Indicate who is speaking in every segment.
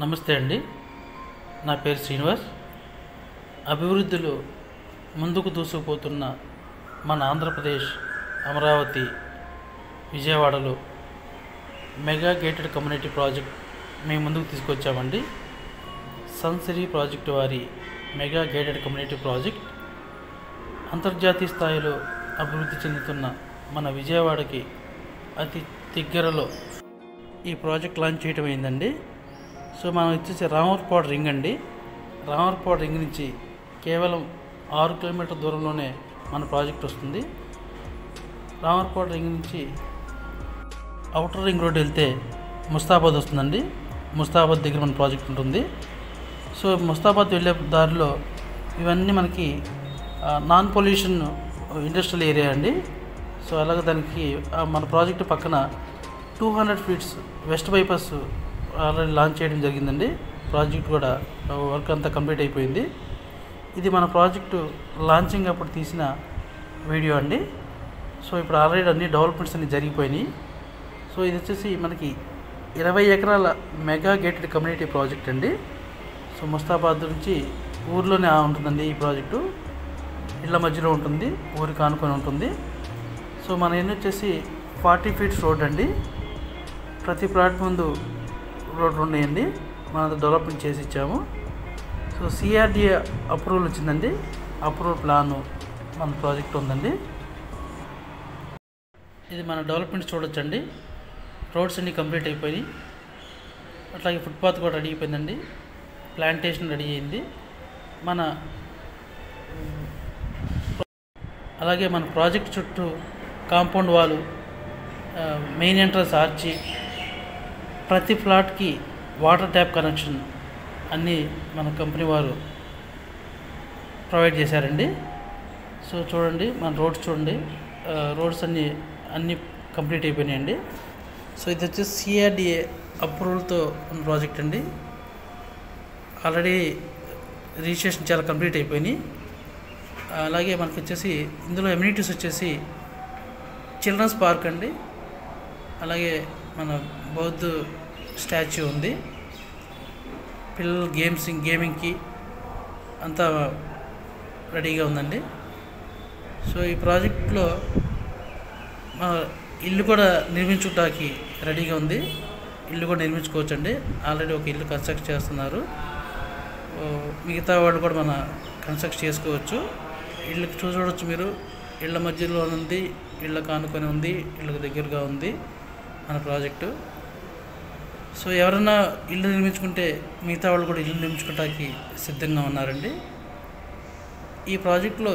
Speaker 1: నమస్తే అండి. నా పేరు శ్రీనివాస్. అభివృద్ధిలో ముందుకు దూసుకుపోతున్న మన ఆంధ్రప్రదేశ్ అమరావతి విజయవాడలో మెగా గేటెడ్ కమ్యూనిటీ ప్రాజెక్ట్ మేము ముందుకు తీసుకొచ్చామండి. సన్సిరీ ప్రాజెక్టు వారి మెగా గేటెడ్ కమ్యూనిటీ ప్రాజెక్ట్ అంతర్జాతీయ స్థాయిలో అభివృద్ధి చెందుతున్న మన విజయవాడకి అతి దగ్గరలో ఈ ప్రాజెక్ట్ లాంచ్ చేయడం అయిందండి. సో మనం వచ్చేసి రామవరపాడు రింగ్ అండి. రామవరపాడు రింగ్ నుంచి కేవలం 6 కిలోమీటర్ల దూరంలోనే మన ప్రాజెక్ట్ వస్తుంది. రామవరపాడు రింగ్ నుంచి అవుటర్ రింగ్ రోడ్ వెళ్తే ముస్తాబాద్ వస్తుందండి. ముస్తాబాద్ దగ్గర మన ప్రాజెక్ట్ ఉంటుంది. సో ముస్తాబాద్ వెళ్ళే దారిలో ఇవన్నీ మనకి నాన్ పొల్యూషన్ ఇండస్ట్రియల్ ఏరియా అండి. సో అలాగే దానికి మన ప్రాజెక్టు పక్కన 200 feets west bypass already launch చేయడం జరిగిందండి. ప్రాజెక్ట్ కూడా వర్క్ అంతా కంప్లీట్ అయిపోయింది. ఇది మన ప్రాజెక్టు లాంచింగ్ అప్పుడు తీసిన వీడియో అండి. సో ఇప్పుడు ఆల్రెడీ అన్ని డెవలప్మెంట్స్ అన్ని జరిగిపోయినాయి. సో ఇది వచ్చేసి మనకి 20 ఎకరాల మెగా గేటెడ్ కమ్యూనిటీ ప్రాజెక్ట్ అండి. సో ముస్తాబాద్ నుంచి ఊర్లోనే ఉంటుందండి ఈ ప్రాజెక్టు. ఇళ్ళ మధ్యలో ఉంటుంది, ఊరికి ఆనుకొని ఉంటుంది. సో మన ఎన్ని వచ్చేసి 40 ఫీట్స్ రోడ్ అండి. ప్రతి ప్లాట్ ముందు రోడ్లు ఉన్నాయండి. మనం డెవలప్మెంట్ చేసి ఇచ్చాము. సో సిఆర్డిఏ అప్రూవల్ వచ్చిందండి. అప్రూవల్ ప్లాను మన ప్రాజెక్ట్ ఉందండి. ఇది మన డెవలప్మెంట్ చూడొచ్చండి. రోడ్స్ అన్నీ కంప్లీట్ అయిపోయి, అట్లాగే ఫుట్పాత్ కూడా రెడీ అయిపోయిందండి. ప్లాంటేషన్ రెడీ అయింది. అలాగే మన ప్రాజెక్ట్ చుట్టూ కాంపౌండ్ వాలు, మెయిన్ ఎంట్రన్స్ ఆర్చి, ప్రతి ఫ్లాట్కి వాటర్ ట్యాప్ కనెక్షన్ అన్నీ మన కంపెనీ వారు ప్రొవైడ్ చేశారండి. సో చూడండి, మన రోడ్స్ చూడండి, రోడ్స్ అన్నీ కంప్లీట్ అయిపోయినాయండి. సో ఇది వచ్చేసి సిఆర్డిఏ అప్రూవల్తో ఉన్న ప్రాజెక్ట్ అండి. ఆల్రెడీ రిజిస్ట్రేషన్ చాలా కంప్లీట్ అయిపోయినాయి. అలాగే మనకి వచ్చేసి ఇందులో ఎమ్యూనిటీస్ వచ్చేసి చిల్డ్రన్స్ పార్క్ అండి. అలాగే మన బౌద్ధ స్టాచ్యూ ఉంది. పిల్లలు గేమింగ్కి అంతా రెడీగా ఉందండి. సో ఈ ప్రాజెక్ట్లో ఇల్లు కూడా నిర్మించుకోవడానికి రెడీగా ఉంది. ఇల్లు కూడా నిర్మించుకోవచ్చండి. ఆల్రెడీ ఒక ఇల్లు కన్స్ట్రక్ట్ చేస్తున్నారు. మిగతా వాళ్ళు కూడా మన కన్స్ట్రక్ట్ చేసుకోవచ్చు. ఇళ్ళకి చూడవచ్చు మీరు. ఇళ్ళ మధ్యలో ఉంది, ఇళ్ళకు ఆనుకొని ఉంది, ఇళ్ళకు దగ్గరగా ఉంది మన ప్రాజెక్టు. సో ఎవరైనా ఇల్లు నిర్మించుకుంటే మిగతా వాళ్ళు కూడా ఇల్లు నిర్మించుకోవడానికి సిద్ధంగా ఉన్నారండి. ఈ ప్రాజెక్టులో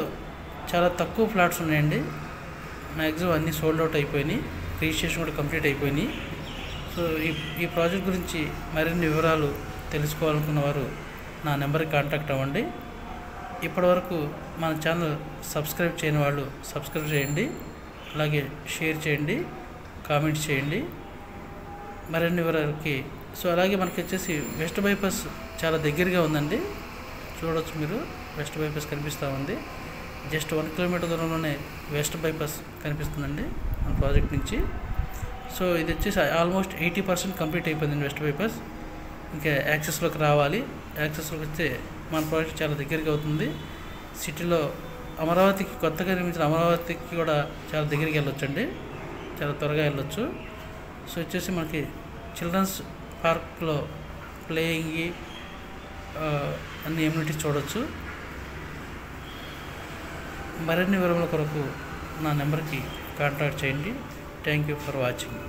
Speaker 1: చాలా తక్కువ ఫ్లాట్స్ ఉన్నాయండి. మ్యాక్సిమం అన్నీ సోల్డ్ అవుట్ అయిపోయినాయి. రిజిస్ట్రేషన్ కూడా కంప్లీట్ అయిపోయినాయి. సో ఈ ప్రాజెక్ట్ గురించి మరిన్ని వివరాలు తెలుసుకోవాలనుకున్న వారు నా నెంబర్కి కాంటాక్ట్ అవ్వండి. ఇప్పటివరకు మన ఛానల్ సబ్స్క్రైబ్ చేయని వాళ్ళు సబ్స్క్రైబ్ చేయండి. అలాగే షేర్ చేయండి, కామెంట్స్ చేయండి మరిన్ని వివరాలకి. సో అలాగే మనకి వచ్చేసి వెస్ట్ బైపాస్ చాలా దగ్గరగా ఉందండి. చూడవచ్చు మీరు, వెస్ట్ బైపాస్ కనిపిస్తూ ఉంది. జస్ట్ 1 కిలోమీటర్ దూరంలోనే వెస్ట్ బైపాస్ కనిపిస్తుందండి మన ప్రాజెక్ట్ నుంచి. సో ఇది వచ్చేసి ఆల్మోస్ట్ 80% కంప్లీట్ అయిపోయిందండి వెస్ట్ బైపాస్. ఇంకా యాక్సెస్లోకి రావాలి. యాక్సెస్లోకి వస్తే మన ప్రాజెక్ట్ చాలా దగ్గరగా అవుతుంది. సిటీలో అమరావతికి కొత్తగా నిర్మించిన అమరావతికి కూడా చాలా దగ్గరికి వెళ్ళొచ్చండి. చాలా త్వరగా వెళ్ళొచ్చు. సో వచ్చేసి మనకి చిల్డ్రన్స్ పార్క్లో ప్లేయింగ్ అన్ని ఎమ్యూనిటీస్ చూడవచ్చు. మరిన్ని వివరాల కొరకు నా నెంబర్కి కాంటాక్ట్ చేయండి. Thank you for watching.